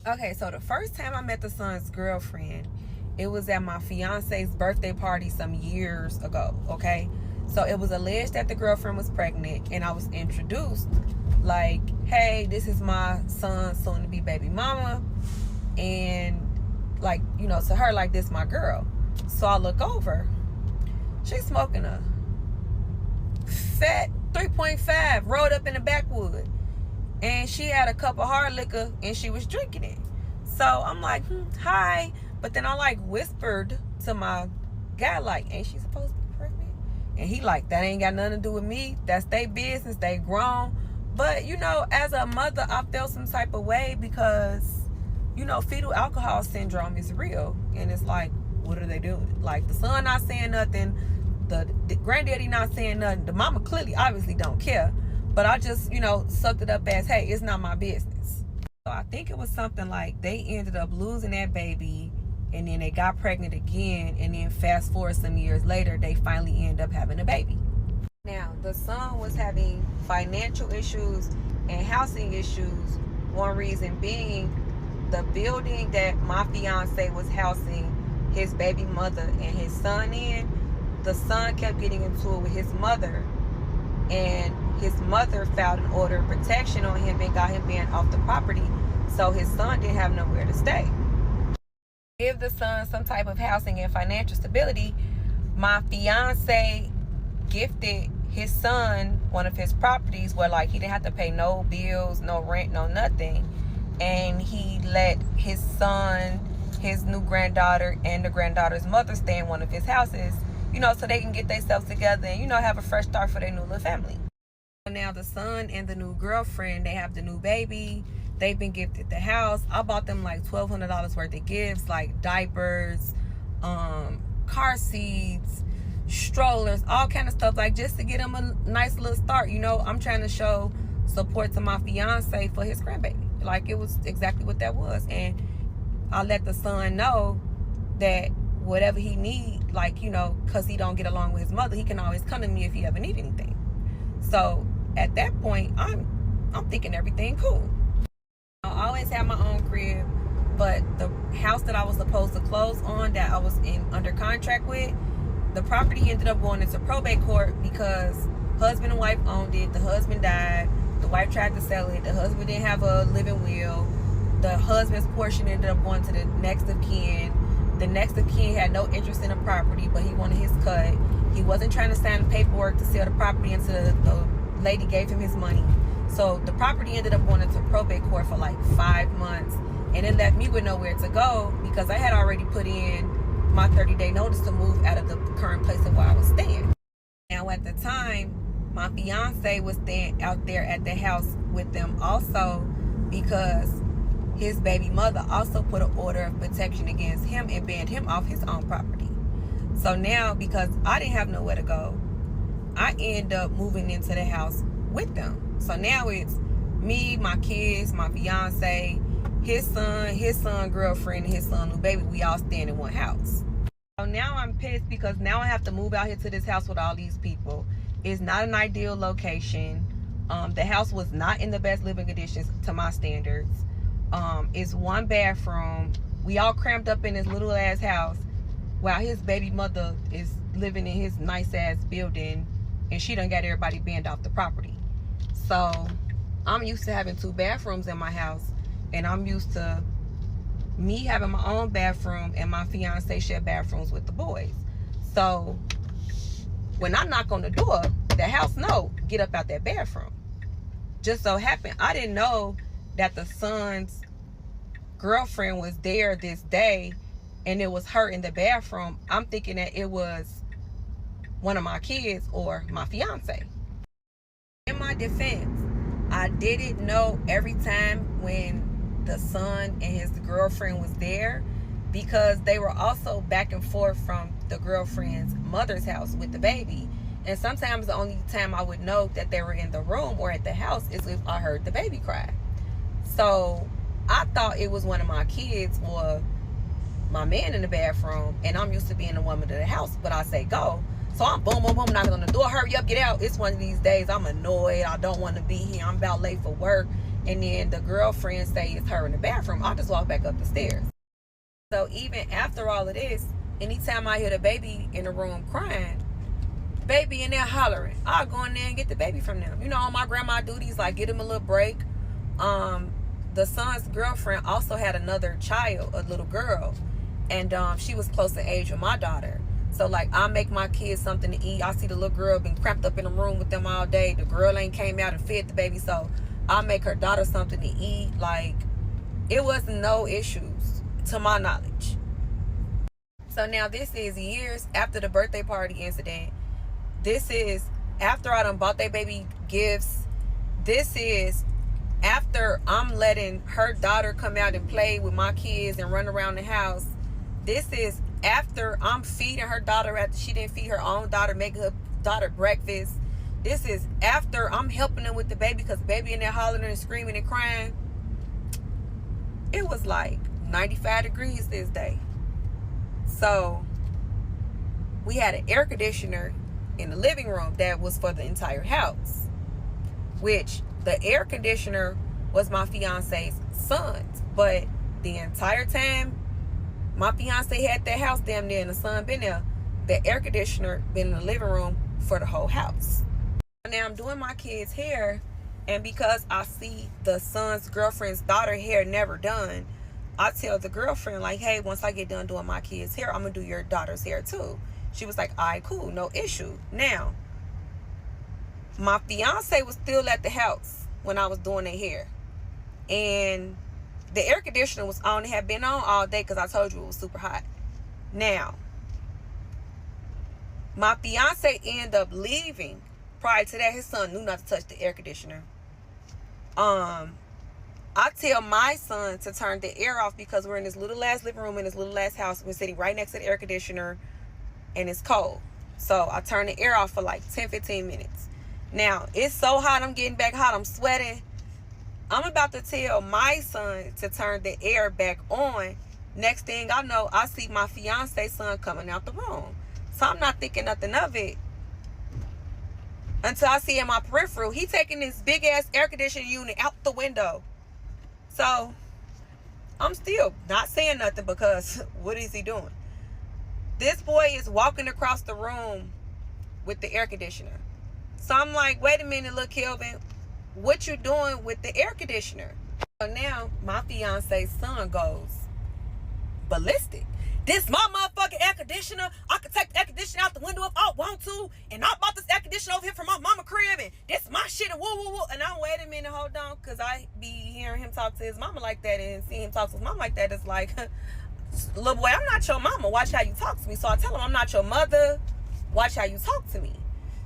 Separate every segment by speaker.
Speaker 1: Okay, so the first time I met the son's girlfriend, it was at my fiance's birthday party some years ago, okay? So it was alleged that the girlfriend was pregnant, and I was introduced like, hey, this is my son's soon to be baby mama. And like, to her, like, this my girl. So I look over, she's smoking a fat 3.5 rolled up in the backwood. And she had a cup of hard liquor and she was drinking it. So I'm like, hi. But then I like whispered to my guy, like, ain't she supposed to be pregnant? And he like, that ain't got nothing to do with me. That's their business. They grown. But, as a mother, I felt some type of way because, fetal alcohol syndrome is real. And it's like, what are they doing? Like, the son not saying nothing. The granddaddy not saying nothing. The mama clearly, obviously don't care. But I just, sucked it up as, hey, it's not my business. So I think it was something like they ended up losing that baby, and then they got pregnant again, and then fast forward some years later, they finally end up having a baby. Now, the son was having financial issues and housing issues. One reason being the building that my fiance was housing his baby mother and his son in, the son kept getting into it with his mother, and his mother filed an order of protection on him and got him banned off the property, so his son didn't have nowhere to stay. Give the son some type of housing and financial stability, my fiance gifted his son one of his properties where, like, he didn't have to pay no bills, no rent, no nothing. And he let his son, his new granddaughter, and the granddaughter's mother stay in one of his houses, so they can get themselves together and, have a fresh start for their new little family. Now the son and the new girlfriend, they have the new baby. They've been gifted the house. I bought them like $1,200 worth of gifts, like diapers, car seats, strollers, all kind of stuff, like just to get him a nice little start. I'm trying to show support to my fiance for his grandbaby. Like, it was exactly what that was. And I let the son know that whatever he need, like, because he don't get along with his mother, he can always come to me if he ever need anything. So at that point, I'm thinking everything cool. I always had my own crib, but the house that I was supposed to close on, that I was under contract with, the property ended up going into probate court because husband and wife owned it. The husband died. The wife tried to sell it. The husband didn't have a living will. The husband's portion ended up going to the next of kin. The next of kin had no interest in the property, but he wanted his cut. He wasn't trying to sign the paperwork to sell the property until the lady gave him his money. So the property ended up going into probate court for like 5 months, and it left me with nowhere to go because I had already put in my 30-day notice to move out of the current place of where I was staying. Now, at the time, my fiance was staying out there at the house with them also because his baby mother also put an order of protection against him and banned him off his own property. So now, because I didn't have nowhere to go, I end up moving into the house with them. So now it's me, my kids, my fiance, his son, girlfriend, and his son, new baby. We all staying in one house. So now I'm pissed because now I have to move out here to this house with all these people. It's not an ideal location. The house was not in the best living conditions to my standards. It's one bathroom. We all cramped up in this little ass house while his baby mother is living in his nice ass building, and she done got everybody banned off the property. So I'm used to having 2 bathrooms in my house, and I'm used to me having my own bathroom and my fiance share bathrooms with the boys. So when I knock on the door, the house know, get up out that bathroom. Just so happened, I didn't know that the son's girlfriend was there this day, and it was her in the bathroom. I'm thinking that it was one of my kids or my fiance. In my defense, I didn't know every time when the son and his girlfriend was there, because they were also back and forth from the girlfriend's mother's house with the baby. And sometimes the only time I would know that they were in the room or at the house is if I heard the baby cry. So I thought it was one of my kids or my man in the bathroom, and I'm used to being the woman of the house, but I say go. So I'm boom, boom, boom, knocking on the door, hurry up, get out. It's one of these days I'm annoyed, I don't want to be here, I'm about late for work, and then the girlfriend say it's her in the bathroom, I'll just walk back up the stairs. So even after all of this, anytime I hear the baby in the room crying, baby in there hollering, I'll go in there and get the baby from them. You know, all my grandma duties, like get him a little break. The son's girlfriend also had another child, a little girl, and she was close in age with my daughter. So like I make my kids something to eat. I see the little girl been cramped up in the room with them all day. The girl ain't came out and fed the baby, so I make her daughter something to eat. Like it wasn't no issues to my knowledge. So now this is years after the birthday party incident. This is after I done bought that baby gifts. This is after I'm letting her daughter come out and play with my kids and run around the house. This is after I'm feeding her daughter after she didn't feed her own daughter, making her daughter breakfast. This is after I'm helping them with the baby because the baby in there hollering and screaming and crying. It was like 95 degrees this day. So we had an air conditioner in the living room that was for the entire house, which the air conditioner was my fiance's son's. But the entire time my fiance had that house damn near and the son been there, the air conditioner been in the living room for the whole house. Now I'm doing my kids' hair, and because I see the son's girlfriend's daughter hair never done, I tell the girlfriend like, hey, once I get done doing my kids' hair, I'm gonna do your daughter's hair too. She was like, all right, cool, no issue. Now, my fiance was still at the house when I was doing their hair, and the air conditioner was on. It had been on all day because I told you it was super hot. Now, my fiance ended up leaving. Prior to that, his son knew not to touch the air conditioner. I tell my son to turn the air off because we're in this little ass living room in this little ass house. We're sitting right next to the air conditioner and it's cold. So I turn the air off for like 10-15 minutes. Now, it's so hot, I'm getting back hot, I'm sweating. I'm about to tell my son to turn the air back on. Next thing I know, I see my fiance's son coming out the room. So I'm not thinking nothing of it until I see in my peripheral, he taking this big ass air conditioning unit out the window. So I'm still not saying nothing because what is he doing? This boy is walking across the room with the air conditioner. So I'm like, wait a minute, look, Kelvin, what you doing with the air conditioner? So now my fiance's son goes ballistic. This my motherfucking air conditioner. I could take the air conditioner out the window if I want to. And I bought this air conditioner over here from my mama crib. And this my shit and woo woo woo. And I'm wait a minute, hold on. Because I be hearing him talk to his mama like that. And seeing him talk to his mama like that is like, little boy, I'm not your mama. Watch how you talk to me. So I tell him I'm not your mother. Watch how you talk to me.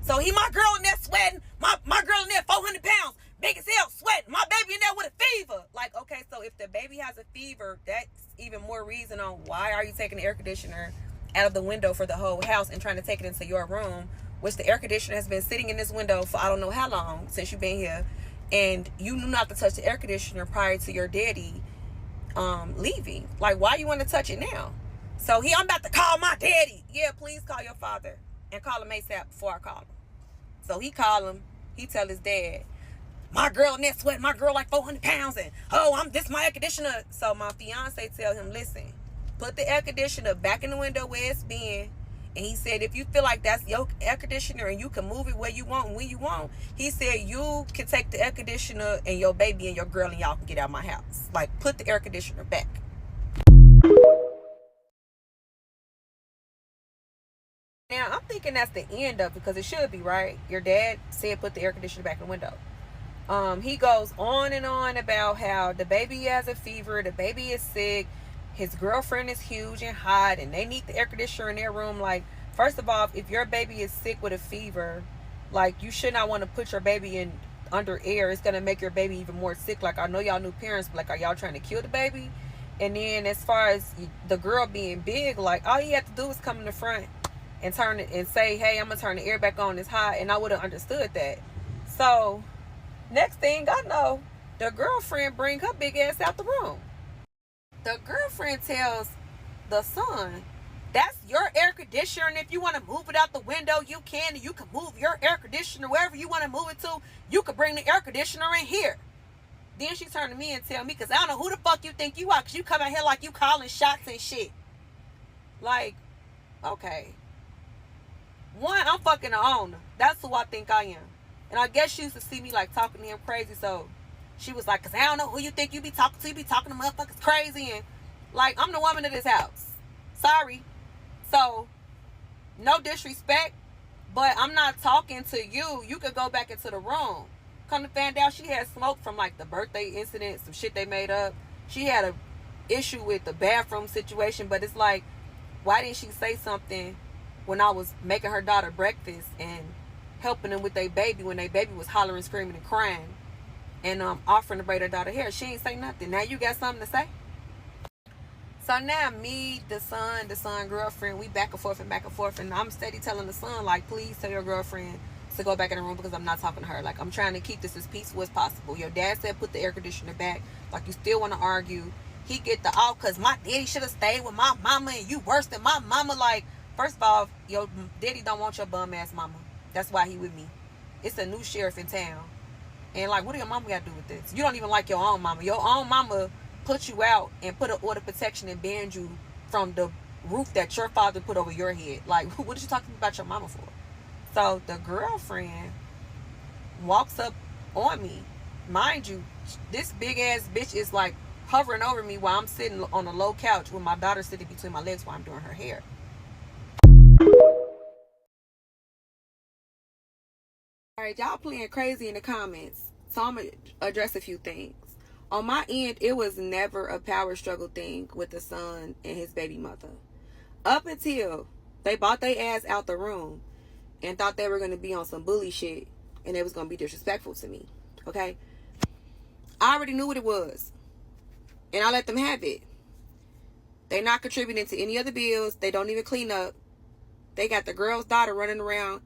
Speaker 1: So he my girl in there sweating. My girl in there 400 pounds. Big as hell, sweating. My baby in there with a fever. Like, okay, so if the baby has a fever, that's even more reason on why are you taking the air conditioner out of the window for the whole house and trying to take it into your room, which the air conditioner has been sitting in this window for I don't know how long since you've been here, and you knew not to touch the air conditioner prior to your daddy leaving. Like, why you want to touch it now? So I'm about to call my daddy. Yeah, please call your father and call him ASAP before I call him. So he call him. He tell his dad, my girl in there sweating, my girl like 400 pounds, and this my air conditioner. So my fiance tell him, listen, put the air conditioner back in the window where it's been. And he said, if you feel like that's your air conditioner and you can move it where you want and when you want, he said, you can take the air conditioner and your baby and your girl and y'all can get out of my house. Like, put the air conditioner back. Now, I'm thinking that's the end of it because it should be, right? Your dad said put the air conditioner back in the window. He goes on and on about how the baby has a fever, the baby is sick, his girlfriend is huge and hot, and they need the air conditioner in their room. Like, first of all, if your baby is sick with a fever, like, you should not want to put your baby in under air. It's gonna make your baby even more sick. Like, I know y'all new parents, but like, are y'all trying to kill the baby? And then as far as the girl being big, like, all he had to do was come in the front and turn it and say, hey, I'm gonna turn the air back on, it's hot, and I would have understood that. So next thing I know, the girlfriend bring her big ass out the room. The girlfriend tells the son, that's your air conditioner, and if you want to move it out the window, you can. And you can move your air conditioner wherever you want to move it to. You can bring the air conditioner in here. Then she turned to me and tell me, because I don't know who the fuck you think you are, because you come out here like you calling shots and shit. Like, okay. One, I'm fucking the owner. That's who I think I am. And I guess she used to see me like talking to him crazy, so she was like, because I don't know who you think you be talking to. You be talking to motherfuckers crazy. And like, I'm the woman of this house. Sorry. So, no disrespect, but I'm not talking to you. You could go back into the room. Come to find out, she had smoke from like the birthday incident, some shit they made up. She had a issue with the bathroom situation, but it's like, why didn't she say something when I was making her daughter breakfast and helping them with their baby when their baby was hollering, screaming, and crying, and offering to braid her daughter hair? She ain't say nothing. Now you got something to say? So now me, the son girlfriend, we back and forth, and I'm steady telling the son, like, please tell your girlfriend to go back in the room because I'm not talking to her. Like, I'm trying to keep this as peaceful as possible. Your dad said put the air conditioner back. Like, you still want to argue. He get the out because my daddy should have stayed with my mama and you worse than my mama. Like, first of all, your daddy don't want your bum ass mama. That's why he with me. It's a new sheriff in town. And like, what do your mama got to do with this? You don't even like your own mama. Your own mama put you out and put an order of protection and banned you from the roof that your father put over your head. Like, what are you talking about your mama for? So the girlfriend walks up on me. Mind you, this big ass bitch is like hovering over me while I'm sitting on a low couch with my daughter sitting between my legs while I'm doing her hair. Alright, y'all playing crazy in the comments. So I'm going to address a few things. On my end, it was never a power struggle thing with the son and his baby mother. Up until they bought their ass out the room and thought they were going to be on some bully shit and they was going to be disrespectful to me. Okay? I already knew what it was. And I let them have it. They not contributing to any other bills. They don't even clean up. They got the girl's daughter running around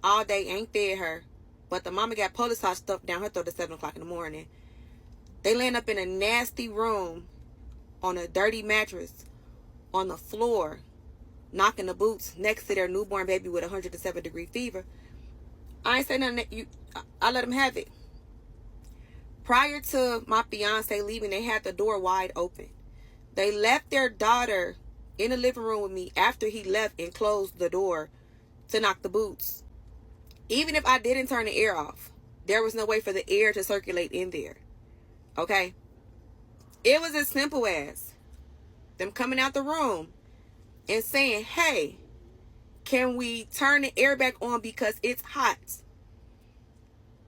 Speaker 1: all day, ain't fed her. But the mama got police hot stuff down her throat at 7 o'clock in the morning. They laying up in a nasty room on a dirty mattress on the floor, knocking the boots next to their newborn baby with 107-degree fever. I ain't say nothing. I let them have it. Prior to my fiance leaving, they had the door wide open. They left their daughter in the living room with me after he left and closed the door to knock the boots. Even if I didn't turn the air off, there was no way for the air to circulate in there. Okay? It was as simple as them coming out the room and saying, hey, can we turn the air back on because it's hot?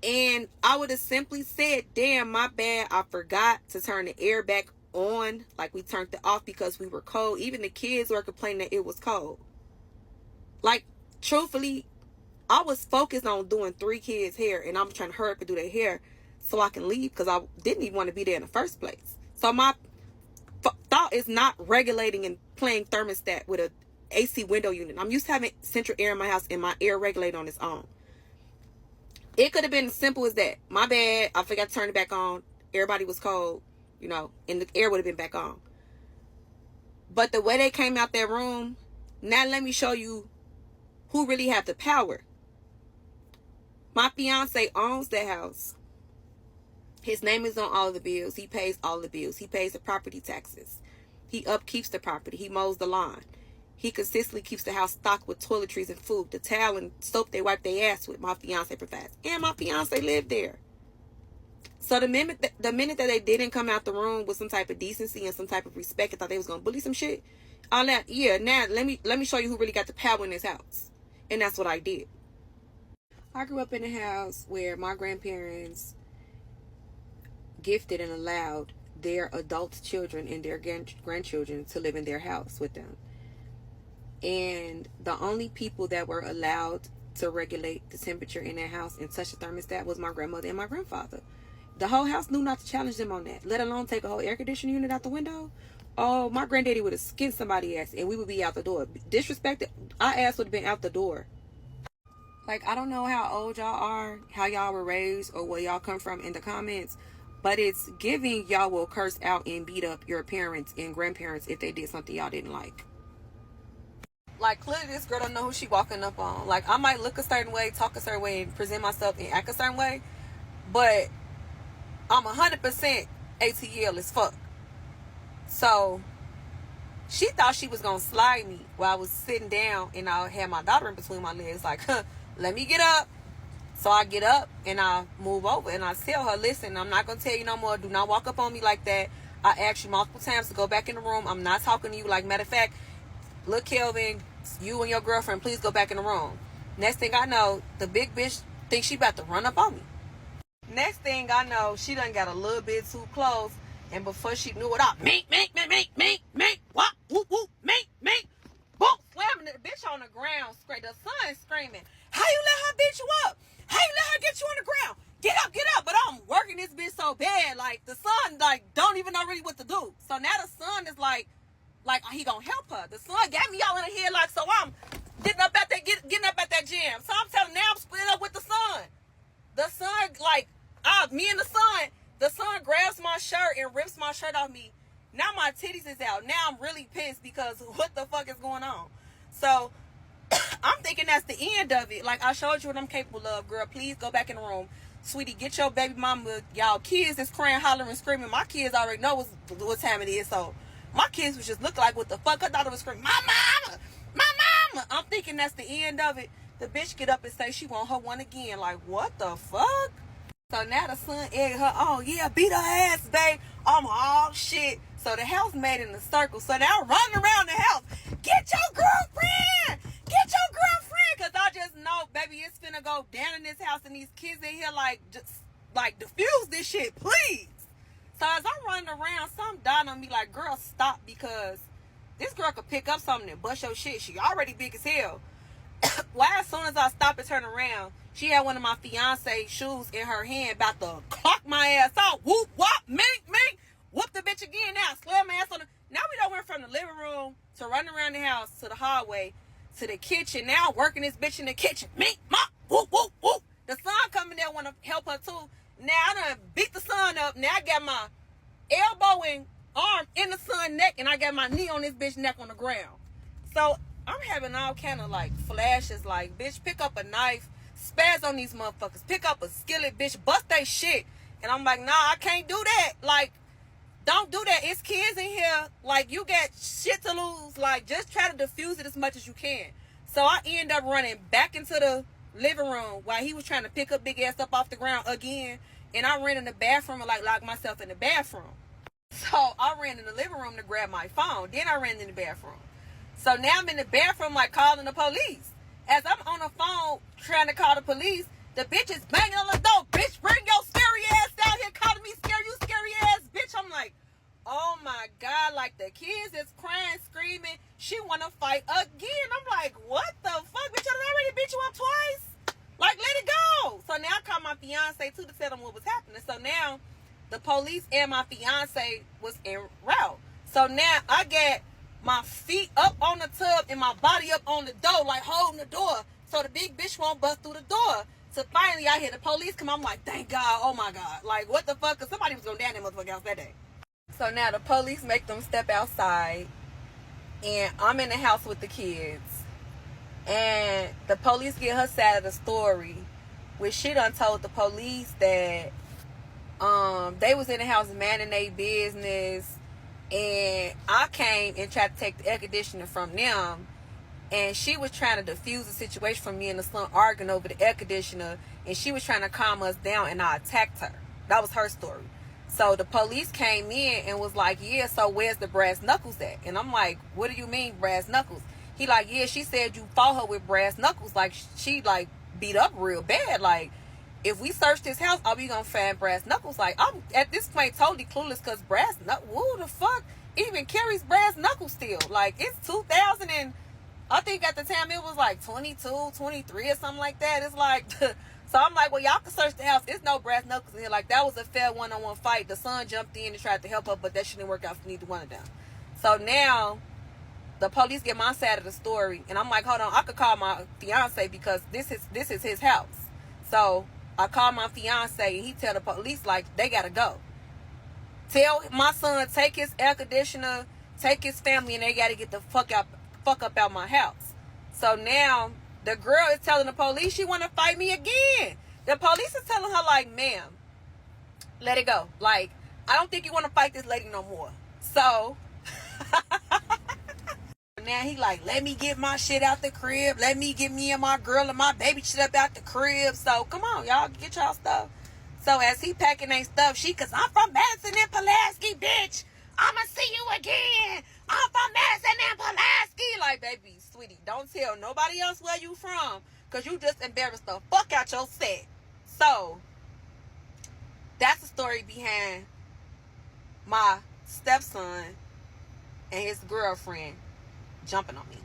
Speaker 1: And I would have simply said, damn, my bad. I forgot to turn the air back on. Like, we turned it off because we were cold. Even the kids were complaining that it was cold. Like, truthfully, I was focused on doing 3 kids' hair. And I'm trying to hurry up and do their hair so I can leave because I didn't even want to be there in the first place. So my thought is not regulating and playing thermostat with a AC window unit. I'm used to having central air in my house and my air regulated on its own. It could have been as simple as that. My bad. I forgot to turn it back on. Everybody was cold, you know, and the air would have been back on. But the way they came out that room, now let me show you who really have the power. My fiance owns the house. His name is on all of the bills. He pays all the bills. He pays the property taxes. He upkeeps the property. He mows the lawn. He consistently keeps the house stocked with toiletries and food. The towel and soap they wipe their ass with, my fiance provides. And my fiance lived there. So the minute that they didn't come out the room with some type of decency and some type of respect and thought they was gonna bully some shit, all that, yeah, now let me show you who really got the power in this house. And that's what I did. I grew up in a house where my grandparents gifted and allowed their adult children and their grandchildren to live in their house with them. And the only people that were allowed to regulate the temperature in their house and touch the thermostat was my grandmother and my grandfather. The whole house knew not to challenge them on that, let alone take a whole air conditioning unit out the window. Oh, my granddaddy would have skinned somebody's ass and we would be out the door. Disrespected, our ass would have been out the door. Like, I don't know how old y'all are, how y'all were raised, or where y'all come from in the comments, but it's giving y'all will curse out and beat up your parents and grandparents if they did something y'all didn't like. Like, clearly this girl don't know who she walking up on. Like, I might look a certain way, talk a certain way, and present myself and act a certain way. But I'm 100% ATL as fuck. So she thought she was gonna slide me while I was sitting down and I had my daughter in between my legs, like, let me get up. So I get up and I move over and I tell her, listen, I'm not gonna tell you no more. Do not walk up on me like that. I asked you multiple times to go back in the room. I'm not talking to you. Like, matter of fact, look, Kelvin, you and your girlfriend, please go back in the room. Next thing I know, the big bitch thinks she about to run up on me. Next thing I know, she done got a little bit too close. And before she knew it, me, what, whoop, whoop, me, boom, slamming the bitch on the ground. The son screaming, how you let her beat you up? How you let her get you on the ground? Get up. But I'm working this bitch so bad, like, the son, like, don't even know really what to do. So now the son is like, he gonna help her. The son got me all in the head, like, so I'm getting up at that gym. So I'm telling, now I'm splitting up with the son. The son, like, me and the son grabs my shirt and rips my shirt off me. Now my titties is out. Now I'm really pissed because what the fuck is going on? So I'm thinking that's the end of it. Like, I showed you what I'm capable of, girl. Please go back in the room. Sweetie, get your baby mama. Y'all kids is crying, hollering, screaming. My kids already know what time it is. So my kids was just looking like, what the fuck? I thought it was screaming, my mama, my mama. I'm thinking that's the end of it. The bitch get up and say she want her one again. Like, what the fuck? So now the son egged her, oh yeah, beat her ass, babe. I'm all shit. So the house made in a circle. So now I'm running around the house. Get your girlfriend. Get your girlfriend. Because I just know, baby, it's finna go down in this house and these kids in here, like, just, like, diffuse this shit, please. So as I'm running around, some dying on me like, girl, stop, because this girl could pick up something and bust your shit. She already big as hell. Why, as soon as I stop and turn around, she had one of my fiance's shoes in her hand, about to clock my ass out. Whoop, whoop, me, whoop the bitch again. Now slam my ass on the. Now we done went from the living room to running around the house to the hallway to the kitchen. Now I'm working this bitch in the kitchen. Me, ma, whoop, whoop, whoop. The son coming there want to help her too. Now I done beat the son up. Now I got my elbow and arm in the son's neck, and I got my knee on this bitch neck on the ground. So I'm having all kind of like flashes, like, bitch, pick up a knife, spaz on these motherfuckers, pick up a skillet, bitch, bust they shit. And I'm like, nah, I can't do that. Like, don't do that. It's kids in here. Like, you got shit to lose. Like, just try to diffuse it as much as you can. So I end up running back into the living room while he was trying to pick up big ass up off the ground again. And I ran in the bathroom and like locked myself in the bathroom. So I ran in the living room to grab my phone. Then I ran in the bathroom. So now I'm in the bathroom, like, calling the police. As I'm on the phone trying to call the police, the bitch is banging on the door. Bitch, bring your scary ass down here calling me scary, you scary ass bitch. I'm like, oh my God, like, the kids is crying, screaming. She want to fight again. I'm like, what the fuck? Bitch, I done already beat you up twice. Like, let it go. So now I called my fiance too to tell them what was happening. So now the police and my fiance was en route. So now I get my feet up on the tub and my body up on the door, like holding the door so the big bitch won't bust through the door. So finally I hear the police come. I'm like, thank God, oh my God. Like, what the fuck? Because somebody was going down that motherfucker house that day. So now the police make them step outside, and I'm in the house with the kids. And the police get her side of the story, which she done told the police that they was in the house minding their business. And I came and tried to take the air conditioner from them. And she was trying to diffuse the situation from me and the son arguing over the air conditioner. And she was trying to calm us down, and I attacked her. That was her story. So the police came in and was like, yeah, so where's the brass knuckles at? And I'm like, what do you mean brass knuckles? He like, yeah, she said you fought her with brass knuckles. Like, she like beat up real bad. Like, if we search this house, are we gonna find brass knuckles? Like, I'm at this point totally clueless, because brass knuckles, who the fuck even carries brass knuckles still? Like, it's 2000 and I think at the time it was like 22, 23 or something like that. It's like, so I'm like, well, y'all can search the house. It's no brass knuckles in here. Like, that was a fair one-on-one fight. The son jumped in and tried to help her, but that shouldn't work out for neither one of them. So now the police get my side of the story, and I'm like, hold on, I could call my fiance because this is his house. So I call my fiance, and he tell the police, like, they gotta go. Tell my son, take his air conditioner, take his family, and they gotta get the fuck up out my house. So now the girl is telling the police she wanna fight me again. The police is telling her, like, ma'am, let it go. Like, I don't think you want to fight this lady no more. So now he like, let me get my shit out the crib. Let me get me and my girl and my baby shit up out the crib. So come on, y'all, get y'all stuff. So as he packing their stuff, cause I'm from Madison and Pulaski, bitch. I'ma see you again. I'm from Madison and Pulaski. Like, baby, sweetie, don't tell nobody else where you from, cause you just embarrassed the fuck out your set. So that's the story behind my stepson and his girlfriend jumping on me.